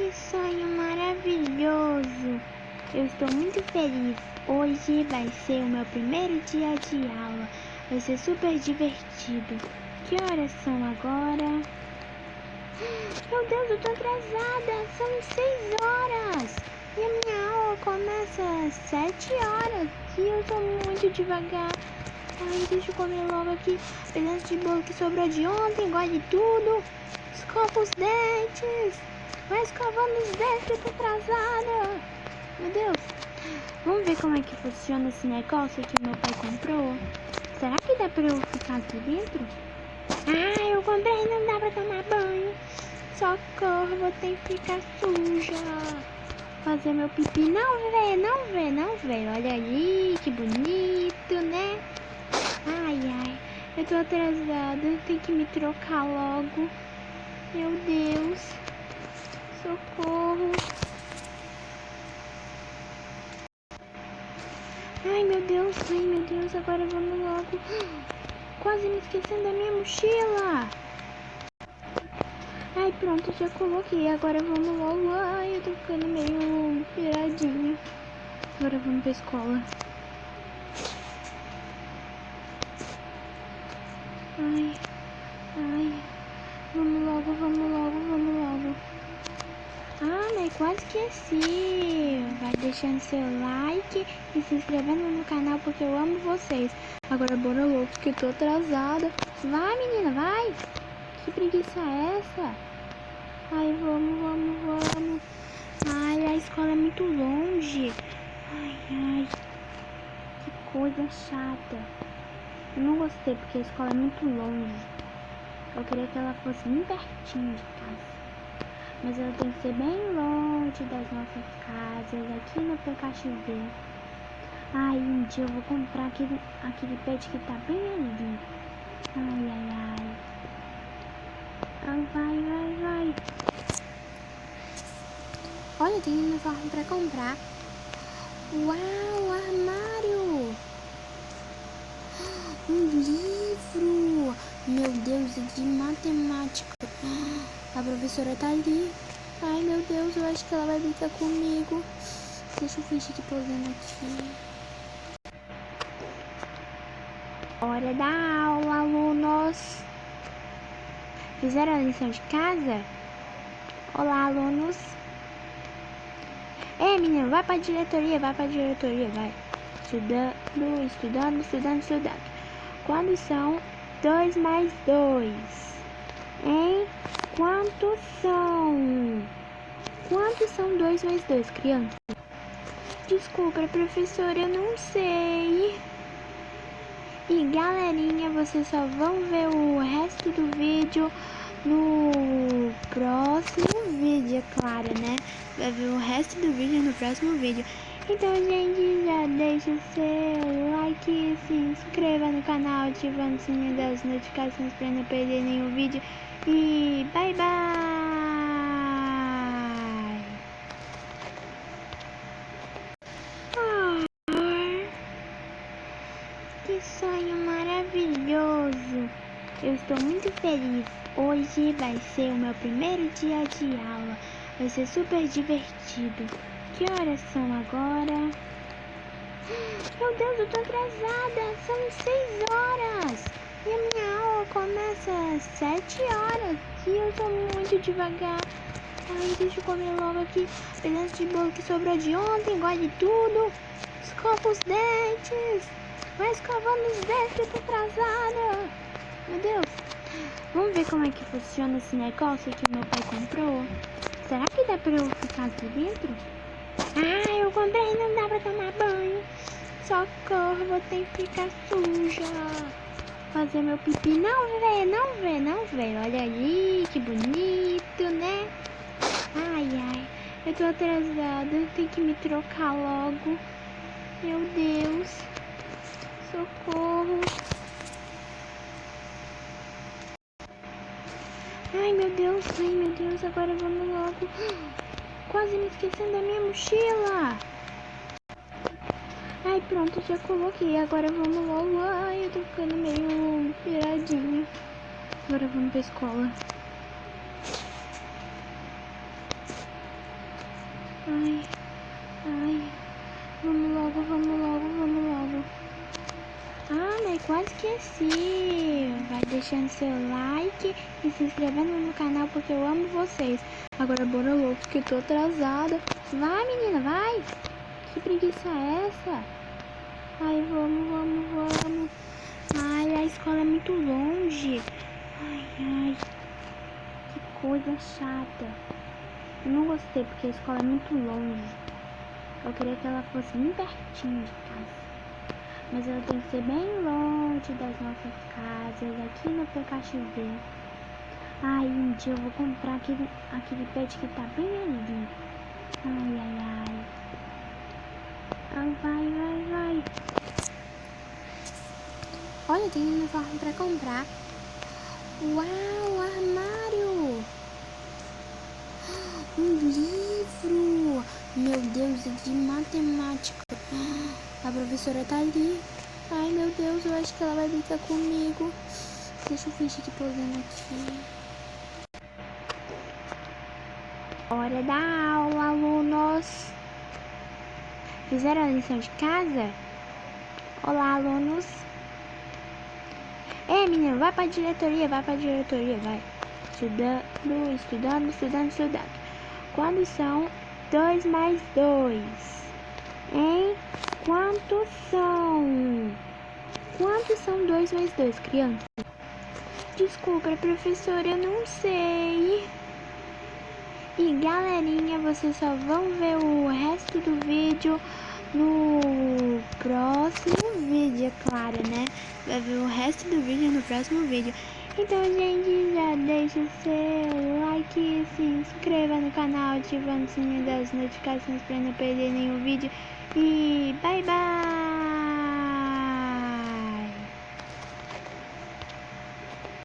Que sonho maravilhoso! Eu estou muito feliz. Hoje vai ser o meu primeiro dia de aula. Vai ser super divertido. Que horas são agora? Meu Deus, eu tô atrasada. São 6 horas. E a minha aula começa às 7 horas. E eu tô muito devagar. Ai, deixa eu comer logo aqui. Pedaço de bolo que sobrou de ontem. Engole tudo. Escova os dentes. Vai escovando os dentes que eu tô atrasada. Meu Deus. Vamos ver como é que funciona esse negócio que meu pai comprou. Será que dá pra eu ficar aqui dentro? Ah, eu comprei, não dá pra tomar banho. Socorro, vou ter que ficar suja. Fazer meu pipi. Não vê, não vê, não vê. Olha ali, que bonito, né? Ai, ai. Eu tô atrasada. Tem que me trocar logo. Meu Deus. Socorro. Ai, meu Deus. Agora vamos logo. Quase me esquecendo da minha mochila. Ai, pronto, já coloquei. Agora vamos logo. Ai, eu tô ficando meio piradinha. Agora vamos pra escola. Ai. Vamos logo. Ah, mas quase esqueci. Vai deixando seu like e se inscrevendo no canal porque eu amo vocês. Agora bora logo porque eu tô atrasada. Vai, menina, vai. Que preguiça é essa? Ai, vamos. Ai, a escola é muito longe. Ai, que coisa chata. Eu não gostei porque a escola é muito longe. Eu queria que ela fosse bem pertinho de casa. Mas ela tem que ser bem longe das nossas casas, aqui no PKXD. Ai, um dia eu vou comprar aquele pet que tá bem ali. Ai. Vai. Olha, tem uniforme pra comprar. Uau, armário! Um livro! Meu Deus, é de matemática. A professora tá ali. Ai, meu Deus, eu acho que ela vai brincar comigo. Deixa eu fingir que tô olhando aqui. Hora da aula, alunos. Fizeram a lição de casa? Olá, alunos. Ei, menino, vai pra diretoria, vai. Estudando. Quando são 2 mais 2? Hein? Quantos são 2 mais 2, criança? Desculpa, professora, eu não sei. E galerinha, vocês só vão ver o resto do vídeo no próximo vídeo, é claro, né? Vai ver o resto do vídeo no próximo vídeo. Então, gente, já deixa o seu like, se inscreva no canal, ativando o sininho das notificações para não perder nenhum vídeo. E bye! Que sonho maravilhoso! Eu estou muito feliz. Hoje vai ser o meu primeiro dia de aula. Vai ser super divertido. Que horas são agora? Meu Deus, eu tô atrasada. São 6 horas. E a minha aula começa às 7 horas. E eu tô muito devagar. Ai, deixa eu comer logo aqui. Pedaço de bolo que sobrou de ontem. Engole tudo. Escova os dentes. Vai escovando os dentes que eu tô atrasada. Meu Deus. Vamos ver como é que funciona esse negócio que meu pai comprou. Será que dá pra eu ficar aqui dentro? Ah, eu comprei, não dá pra tomar banho. Socorro, vou ter que ficar suja. Fazer meu pipi. Não vê. Olha ali, que bonito, né? Ai. Eu tô atrasada. Tem que me trocar logo. Meu Deus. Socorro. Ai, meu Deus. Agora vamos logo. Quase me esquecendo da minha mochila. Ai, pronto, já coloquei. Agora vamos logo. Ai, eu tô ficando meio piradinha. Agora vamos pra escola. Ai, ai. Vamos logo, vamos logo, vamos logo. Ah, mas quase esqueci. Vai deixando seu like e se inscrevendo no canal porque eu amo vocês. Agora bora logo porque eu tô atrasada. Vai, menina, vai. Que preguiça é essa? Ai, vamos, vamos, vamos. Ai, a escola é muito longe. Ai, ai. Que coisa chata. Eu não gostei porque a escola é muito longe. Eu queria que ela fosse bem pertinho de casa. Mas ela tem que ser bem longe das nossas casas, aqui no PKXD. Ai, um dia eu vou comprar aquele pet que tá bem ali. Ai, ai, ai. Ai, vai, vai, vai. Olha, tem uniforme pra comprar. Uau, armário. Um livro. Meu Deus, é de matemática. A professora tá ali. Ai, meu Deus, eu acho que ela vai brincar comigo. Deixa eu fingir que tô olhando aqui. Hora da aula, alunos. Fizeram a lição de casa? Olá, alunos. Ei, menino, vai pra diretoria, vai. Estudando, estudando, estudando, estudando. Quando são 2 mais 2? Hein? Quantos são? Quantos são 2 mais 2, criança? Desculpa, professora, eu não sei. E galerinha, vocês só vão ver o resto do vídeo no próximo vídeo, é claro, né? Vai ver o resto do vídeo no próximo vídeo. Então, gente, já deixa o seu like, se inscreva no canal, ativando o sininho das notificações para não perder nenhum vídeo. E bye, bye!